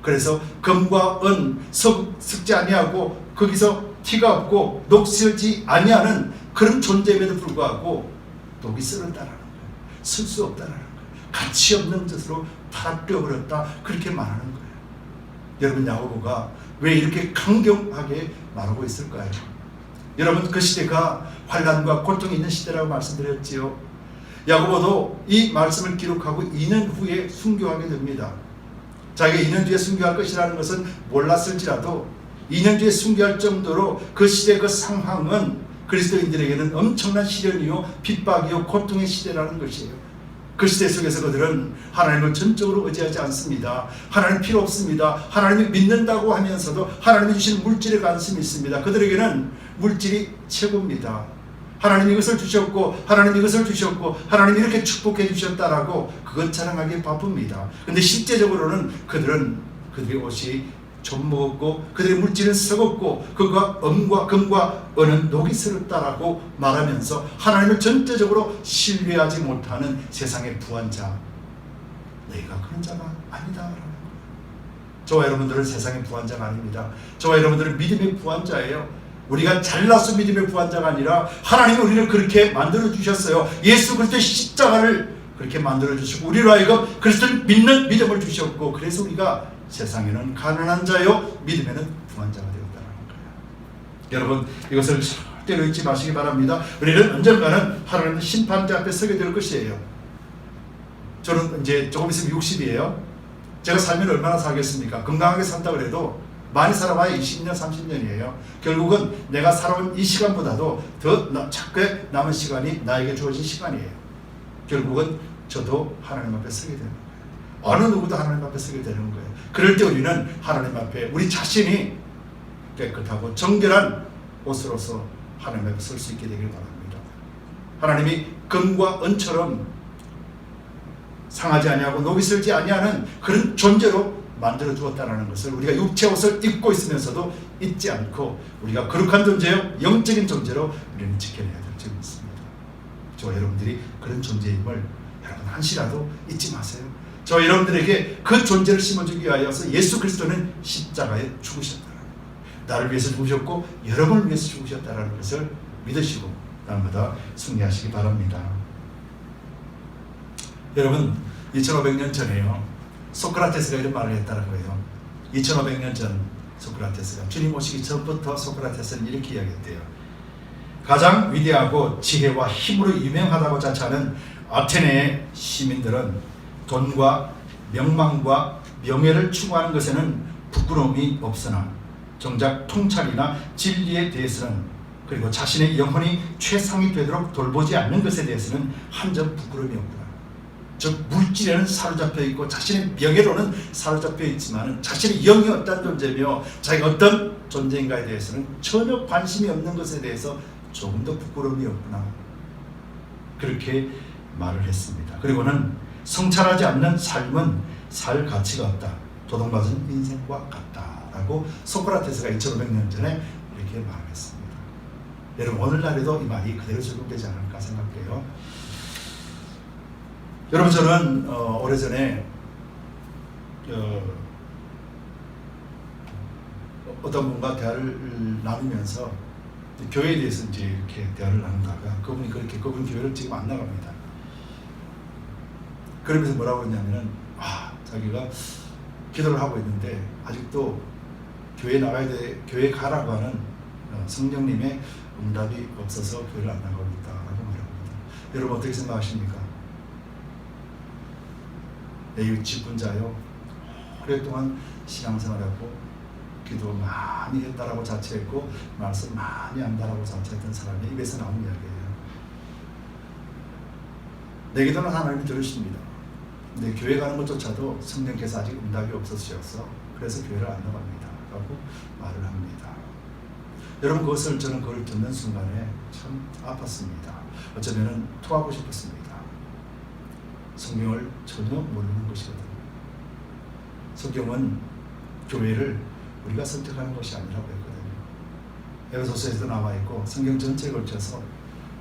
그래서 금과 은 썩지 아니하고 거기서 티가 없고 녹슬지 아니하는 그런 존재임에도 불구하고 녹이 슬었다라는 거예요. 쓸 수 없다라는 거예요. 가치 없는 짓으로 타락되어버렸다 그렇게 말하는 거예요. 여러분 야고보가 왜 이렇게 강경하게 말하고 있을까요? 여러분 그 시대가 환난과 고통이 있는 시대라고 말씀드렸지요. 야고보도 이 말씀을 기록하고 2년 후에 순교하게 됩니다. 자기가 2년 뒤에 순교할 것이라는 것은 몰랐을지라도 2년 뒤에 순교할 정도로 그 시대의 그 상황은 그리스도인들에게는 엄청난 시련이요 핍박이요 고통의 시대라는 것이에요. 그 시대 속에서 그들은 하나님을 전적으로 의지하지 않습니다. 하나님 필요 없습니다. 하나님을 믿는다고 하면서도 하나님이 주시는 물질에 관심이 있습니다. 그들에게는 물질이 최고입니다. 하나님 이것을 주셨고 하나님 이것을 주셨고 하나님 이렇게 축복해 주셨다라고 그것 자랑하기에 바쁩니다. 그런데 실제적으로는 그들의 옷이 좀 먹었고 그들의 물질은 썩었고 그가 금과 은은 녹이 슬었다라고 말하면서 하나님을 전체적으로 신뢰하지 못하는 세상의 부한자, 너희가 그런 자가 아니다라는 거예요. 저와 여러분들은 세상의 부한자가 아닙니다. 저와 여러분들은 믿음의 부한자예요. 우리가 잘나서 믿음의 부한자가 아니라 하나님이 우리를 그렇게 만들어 주셨어요. 예수 그리스도의 십자가를 그렇게 만들어 주시고 우리로 하여금 그리스도를 믿는 믿음을 주셨고 그래서 우리가 세상에는 가난한 자요 믿음에는 부한자가 되었다는 거예요. 여러분 이것을 절대로 잊지 마시기 바랍니다. 우리는 언젠가는 하나님의 심판대 앞에 서게 될 것이에요. 저는 이제 조금 있으면 60이에요. 제가 살면 얼마나 살겠습니까? 건강하게 산다고 해도 많이 살아봐야 20년 30년이에요. 결국은 내가 살아온 이 시간보다도 더 작게 남은 시간이 나에게 주어진 시간이에요. 결국은 저도 하나님 앞에 서게 되는 거예요. 어느 누구도 하나님 앞에 서게 되는 거예요. 그럴 때 우리는 하나님 앞에 우리 자신이 깨끗하고 정결한 옷으로서 하나님 앞에 설 수 있게 되길 바랍니다. 하나님이 금과 은처럼 상하지 아니하고 녹이 슬지 아니하는 그런 존재로 만들어 주었다는 것을 우리가 육체 옷을 입고 있으면서도 잊지 않고 우리가 거룩한 존재요 영적인 존재로 우리는 지켜내야 될 점이 있습니다. 저와 여러분들이 그런 존재임을 여러분 한시라도 잊지 마세요. 저 여러분들에게 그 존재를 심어주기 위하여서 예수 그리스도는 십자가에 죽으셨다는 나를 위해서 죽으셨고 여러분을 위해서 죽으셨다는 것을 믿으시고 날마다 승리하시기 바랍니다. 여러분 2500년 전에요 소크라테스가 이런 말을 했다는 거예요. 2500년 전 소크라테스가 주님 오시기 전부터 소크라테스는 이렇게 이야기했대요. 가장 위대하고 지혜와 힘으로 유명하다고 자처하는 아테네의 시민들은 돈과 명망과 명예를 추구하는 것에는 부끄러움이 없으나 정작 통찰이나 진리에 대해서는 그리고 자신의 영혼이 최상이 되도록 돌보지 않는 것에 대해서는 한 점 부끄러움이 없구나. 즉 물질에는 사로잡혀 있고 자신의 명예로는 사로잡혀 있지만 자신의 영이 어떤 존재며 자기가 어떤 존재인가에 대해서는 전혀 관심이 없는 것에 대해서 조금도 부끄러움이 없구나. 그렇게 말을 했습니다. 그리고는 성찰하지 않는 삶은 살 가치가 없다. 도둑맞은 인생과 같다라고 소크라테스가 2500년 전에 이렇게 말했습니다. 여러분 오늘날에도 이 말이 그대로 적용되지 않을까 생각해요. 여러분 저는 오래전에 어떤 분과 대화를 나누면서 교회에 대해서 이제 이렇게 대화를 나누다가 그분 교회를 지금 안 나갑니다. 그러면서 뭐라고 했냐면은 자기가 기도를 하고 있는데 아직도 교회 가라고 하는 성령님의 응답이 없어서 교회를 안 나가고 있다라고 말합니다. 여러분 어떻게 생각하십니까? 이 직분자요, 오랫동안 신앙생활하고 기도 많이 했다라고 자처했고 말씀 많이 안다라고 자처했던 사람이 입에서 나온 이야기예요. 내 기도는 하나님이 들으십니다. 근데 교회 가는 것조차도 성령께서 아직 응답이 없으셔서 그래서 교회를 안 나갑니다 라고 말을 합니다. 여러분 저는 그걸 듣는 순간에 참 아팠습니다. 어쩌면 토하고 싶었습니다. 성경을 전혀 모르는 것이거든요. 성경은 교회를 우리가 선택하는 것이 아니라고 했거든요. 에베소서에도 나와 있고 성경 전체에 걸쳐서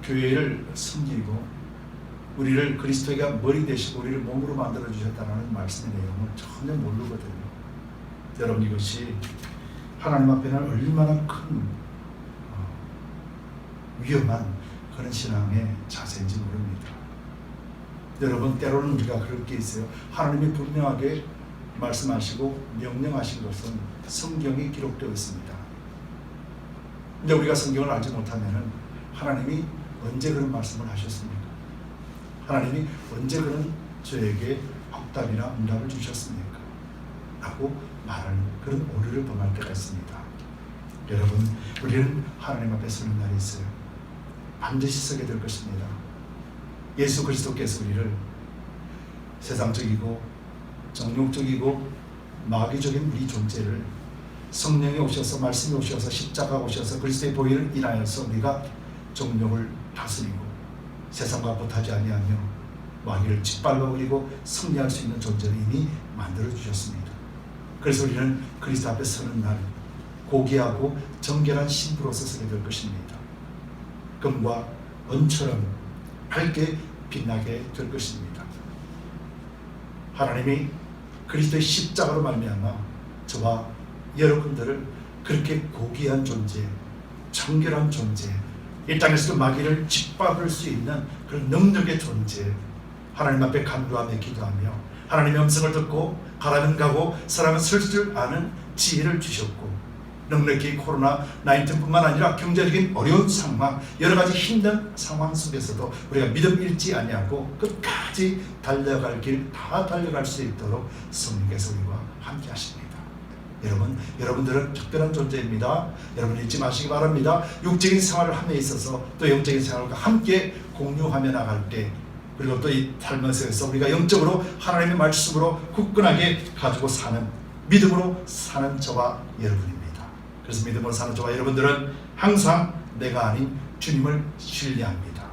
교회를 섬기고 우리를 그리스도가 머리 되시고 우리를 몸으로 만들어 주셨다는 말씀의 내용을 전혀 모르거든요. 여러분 이것이 하나님 앞에는 얼마나 큰 위험한 그런 신앙의 자세인지 모릅니다. 여러분 때로는 우리가 그럴 게 있어요. 하나님이 분명하게 말씀하시고 명령하신 것은 성경이 기록되어 있습니다. 근데 우리가 성경을 알지 못하면 하나님이 언제 그런 말씀을 하셨습니까? 하나님이 언제 그런 저에게 확답이나 응답을 주셨습니까? 라고 말하는 그런 오류를 범할 때가 있습니다. 여러분 우리는 하나님 앞에 서는 날이 있어요. 반드시 서게 될 것입니다. 예수 그리스도께서 우리를 세상적이고 정욕적이고 마귀적인 우리 존재를 성령이 오셔서 말씀이 오셔서 십자가가 오셔서 그리스도의 보혈을 인하여서 우리가 정욕을 다스리고 세상과 못하지 아니하며 마귀를 짓밟아 버리고 승리할 수 있는 존재를 이미 만들어 주셨습니다. 그래서 우리는 그리스도 앞에 서는 날 고귀하고 정결한 신부로서 서게 될 것입니다. 금과 은처럼 밝게 빛나게 될 것입니다. 하나님이 그리스도의 십자가로 말미암아 저와 여러분들을 그렇게 고귀한 존재, 정결한 존재, 이 땅에서도 마귀를 짓밟을 수 있는 그런 능력의 존재, 하나님 앞에 간구하며 기도하며 하나님의 음성을 듣고 가라면 가고 서라면 설 줄 아는 지혜를 주셨고 넉넉히 코로나19뿐만 아니라 경제적인 어려운 상황, 여러 가지 힘든 상황 속에서도 우리가 믿음 잃지 아니하고 끝까지 달려갈 길 다 달려갈 수 있도록 성령께서 우리와 함께 하십니다. 여러분들은 특별한 존재입니다. 여러분 잊지 마시기 바랍니다. 육적인 생활을 함에 있어서 또 영적인 생활과 함께 공유하며 나갈 때 그리고 또 이 삶에서 우리가 영적으로 하나님의 말씀으로 굳건하게 가지고 사는 믿음으로 사는 저와 여러분입니다. 그래서 믿음으로 사는 저와 여러분들은 항상 내가 아닌 주님을 신뢰합니다.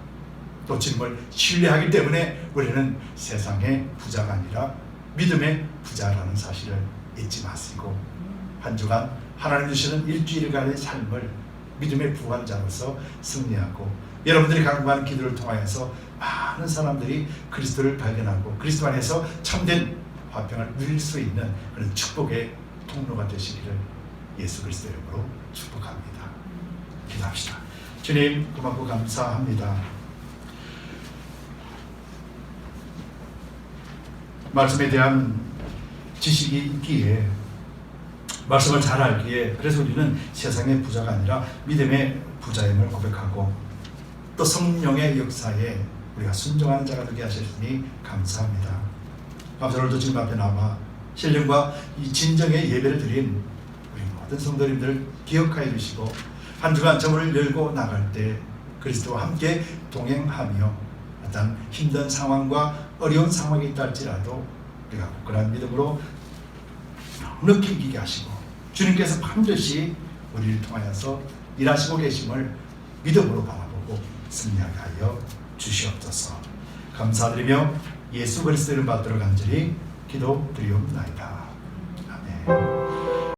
또 주님을 신뢰하기 때문에 우리는 세상의 부자가 아니라 믿음의 부자라는 사실을 잊지 마시고 한 주간 하나님 주시는 일주일간의 삶을 믿음의 부활자로서 승리하고 여러분들이 강구하는 기도를 통하여서 많은 사람들이 그리스도를 발견하고 그리스도 안에서 참된 화평을 누릴 수 있는 그런 축복의 통로가 되시기를 예수 그리스도 이름으로 축복합니다. 기도합시다. 주님 고맙고 감사합니다. 말씀에 대한 지식이 있기에 말씀을 잘 알기에 그래서 우리는 세상의 부자가 아니라 믿음의 부자임을 고백하고 또 성령의 역사에 우리가 순종하는 자가 되게 하셨으니 감사합니다. 오늘도 주님 앞에 나와 신령과 이 진정의 예배를 드린 우리 모든 성도님들 기억하여 주시고 한 주간 저문을 열고 나갈 때 그리스도와 함께 동행하며 어떤 힘든 상황과 어려운 상황이 있다 할지라도 우리가 굳건한 믿음으로 넉넉히 이기게 하시고 주님께서 반드시 우리를 통하여서 일하시고 계심을 믿음으로 바라보고 승리하게 하여 주시옵소서. 감사드리며 예수 그리스도 이름 받들어 간절히 기도드리옵나이다. 아멘.